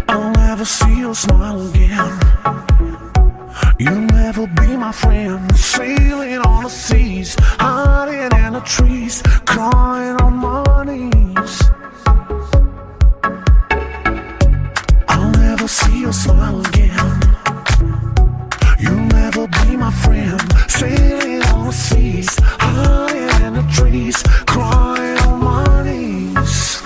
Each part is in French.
I'll never see your smile again. You'll never be my friend. Sailing on the seas, hiding in the trees, crying on my knees. I'll never see your smile again. You'll never be my friend. Sailing on the seas, hiding in the trees, crying on my knees.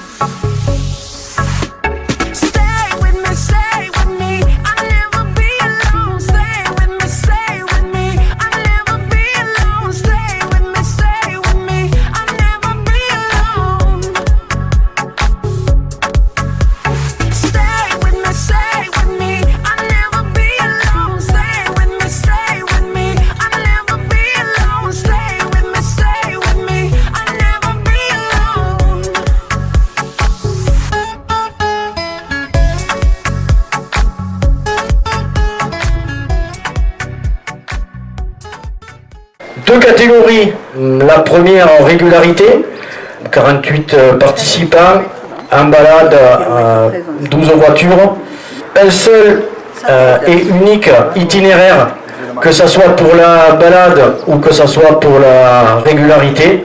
Deux catégories, la première en régularité, 48 participants, en balade, 12 voitures, un seul et unique itinéraire, que ce soit pour la balade ou que ce soit pour la régularité,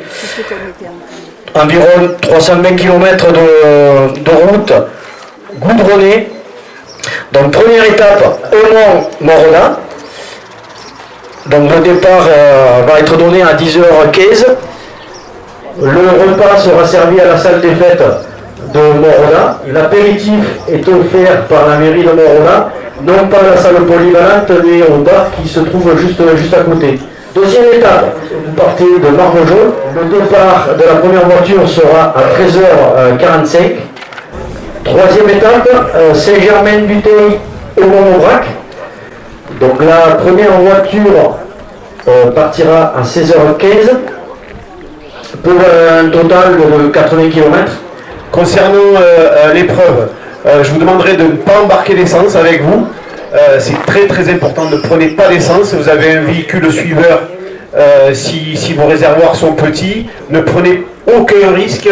environ 320 km de route goudronnée. Donc première étape, Aumont-Morona. Donc le départ va être donné à 10h15. Le repas sera servi à la salle des fêtes de Morona. L'apéritif est offert par la mairie de Morona, non pas à la salle polyvalente, mais au bar qui se trouve juste à côté. Deuxième étape, vous partez de Marvejols. Le départ de la première voiture sera à 13h45. Troisième étape, Saint-Germain-du-Teil au Montaubrac. Donc la première voiture partira à 16h15 pour un total de 80 km. Concernant l'épreuve, je vous demanderai de ne pas embarquer d'essence avec vous. C'est très important, ne prenez pas d'essence. Vous avez un véhicule suiveur, si vos réservoirs sont petits, ne prenez aucun risque,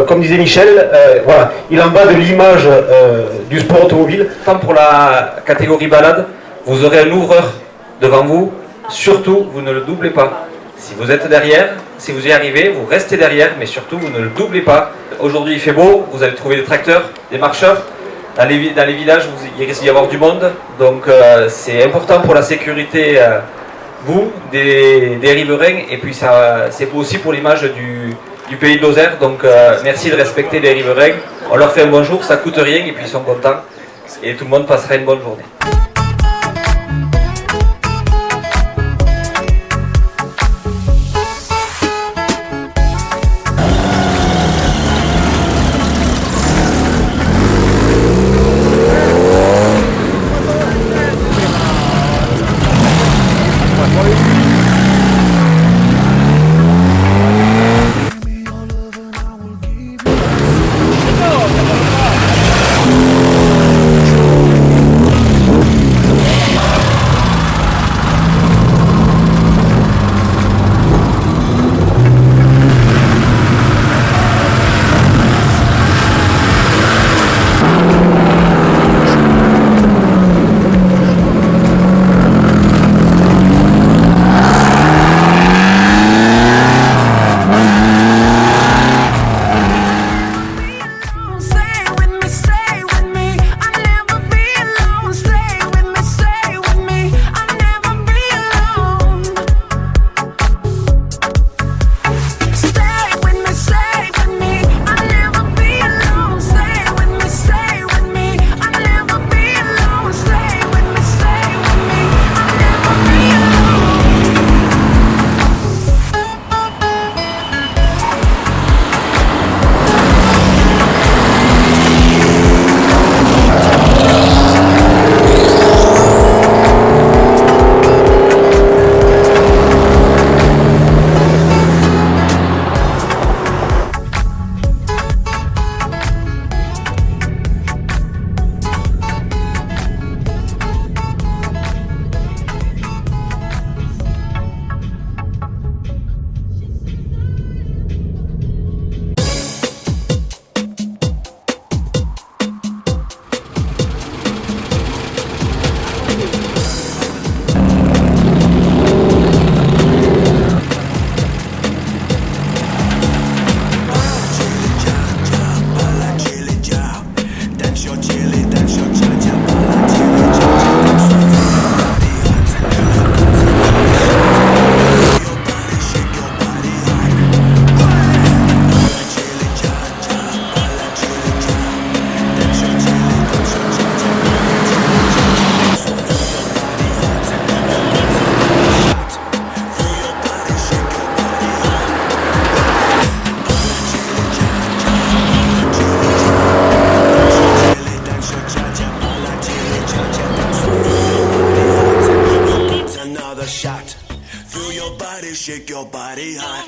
comme disait Michel, voilà, il en va de l'image du sport automobile. Tant pour la catégorie balade, vous aurez un ouvreur devant vous, surtout vous ne le doublez pas. Si vous êtes derrière, si vous y arrivez, vous restez derrière, mais surtout vous ne le doublez pas. Aujourd'hui il fait beau, vous allez trouver des tracteurs, des marcheurs. Dans les villages, il risque d'y avoir du monde, donc c'est important pour la sécurité, vous, des riverains, et puis c'est aussi pour l'image du pays de Lozère, donc merci de respecter les riverains. On leur fait un bonjour, ça coûte rien, et puis ils sont contents, et tout le monde passera une bonne journée. shake your body hot.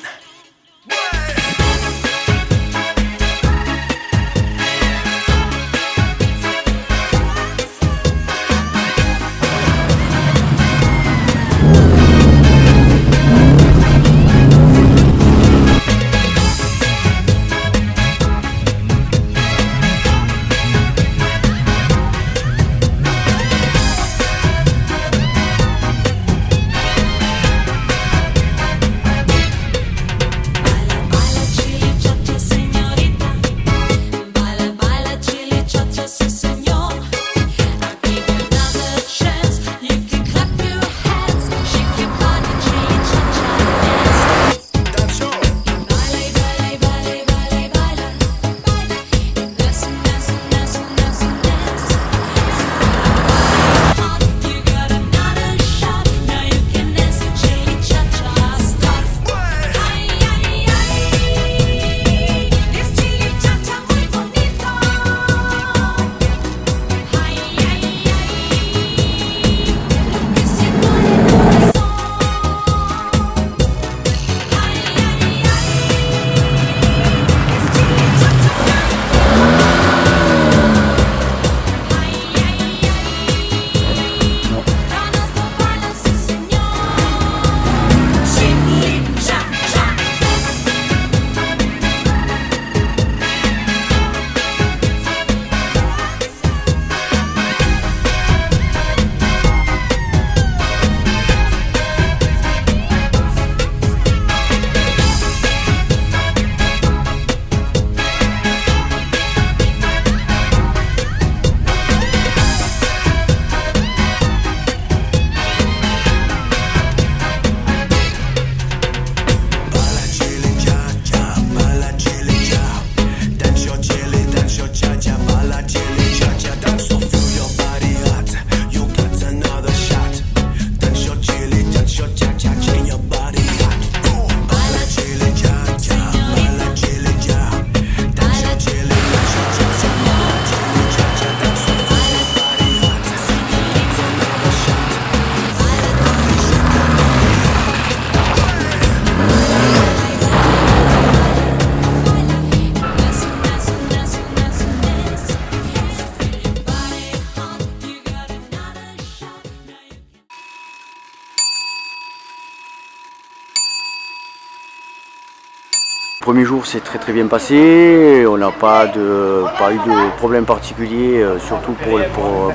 Le premier jour s'est très bien passé, on n'a pas eu de problème particulier, surtout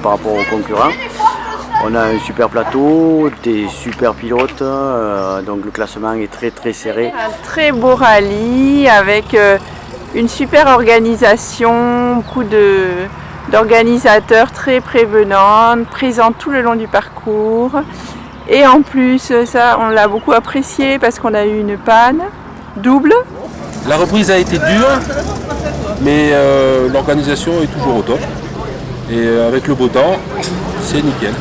par rapport aux concurrents. On a un super plateau, des super pilotes, donc le classement est très serré. Un très beau rallye avec une super organisation, beaucoup d'organisateurs très prévenants, présents tout le long du parcours. Et en plus, ça on l'a beaucoup apprécié parce qu'on a eu une panne double. La reprise a été dure, mais l'organisation est toujours au top. Et avec le beau temps, c'est nickel.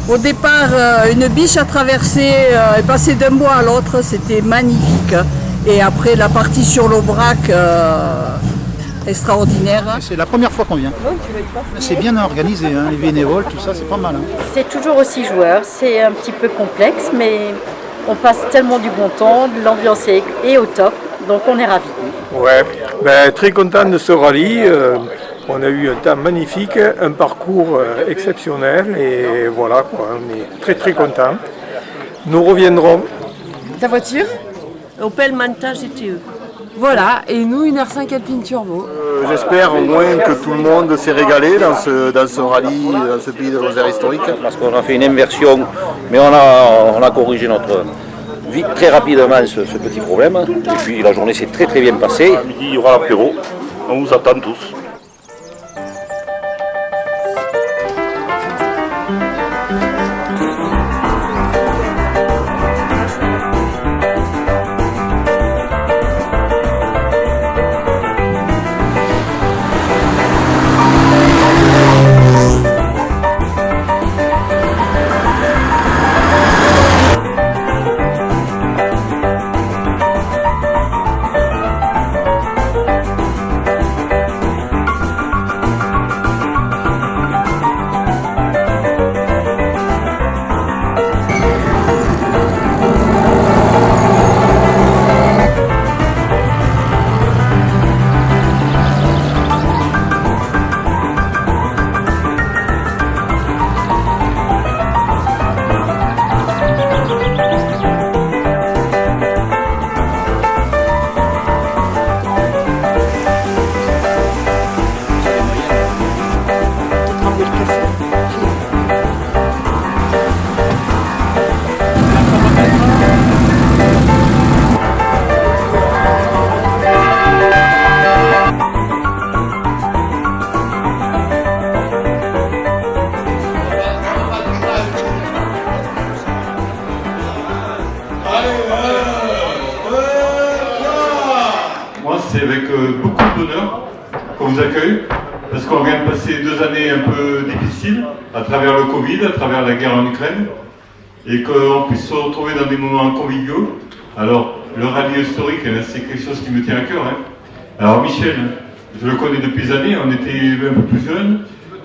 Au départ, une biche a traversé et passé d'un bois à l'autre, c'était magnifique. Et après, la partie sur l'Aubrac, extraordinaire. C'est la première fois qu'on vient. C'est bien organisé, hein, les bénévoles, tout ça, c'est pas mal. Hein. C'est toujours aussi joueur, c'est un petit peu complexe, mais on passe tellement du bon temps, l'ambiance est au top, donc on est ravis. Ouais, très content de ce rallye. On a eu un temps magnifique, un parcours exceptionnel et voilà, quoi, on est très content. Nous reviendrons. Ta voiture? Opel Manta GTE. Voilà, et nous une R5 Alpine Turbo. J'espère au moins que tout le monde s'est régalé dans ce rallye, dans ce pays de Lozère historique. Parce qu'on a fait une inversion, mais on a corrigé très rapidement ce petit problème. Et puis la journée s'est très bien passée. À midi, il y aura l'apéro. On vous attend tous. beaucoup de bonheur qu'on vous accueille, parce qu'on vient de passer 2 années un peu difficiles, à travers le Covid, à travers la guerre en Ukraine, et qu'on puisse se retrouver dans des moments conviviaux. Alors, le rallye historique, c'est quelque chose qui me tient à cœur. Hein. Alors Michel, je le connais depuis des années, on était un peu plus jeunes,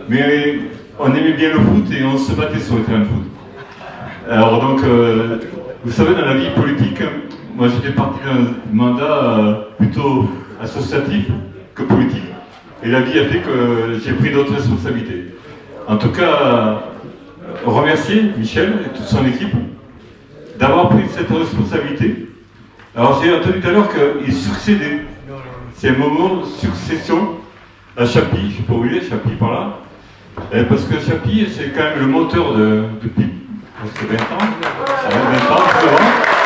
mais on aimait bien le foot et on se battait sur le terrain de foot. Alors donc, vous savez, dans la vie politique, moi j'étais parti d'un mandat plutôt associatif que politique. Et la vie a fait que j'ai pris d'autres responsabilités. En tout cas, remercier Michel et toute son équipe d'avoir pris cette responsabilité. Alors j'ai entendu tout à l'heure qu'il succédait. C'est un moment de succession à Chappy, je ne sais pas où il est, Chappy par là. Parce que Chappy, c'est quand même le moteur depuis presque 20 ans. 20 ans, souvent.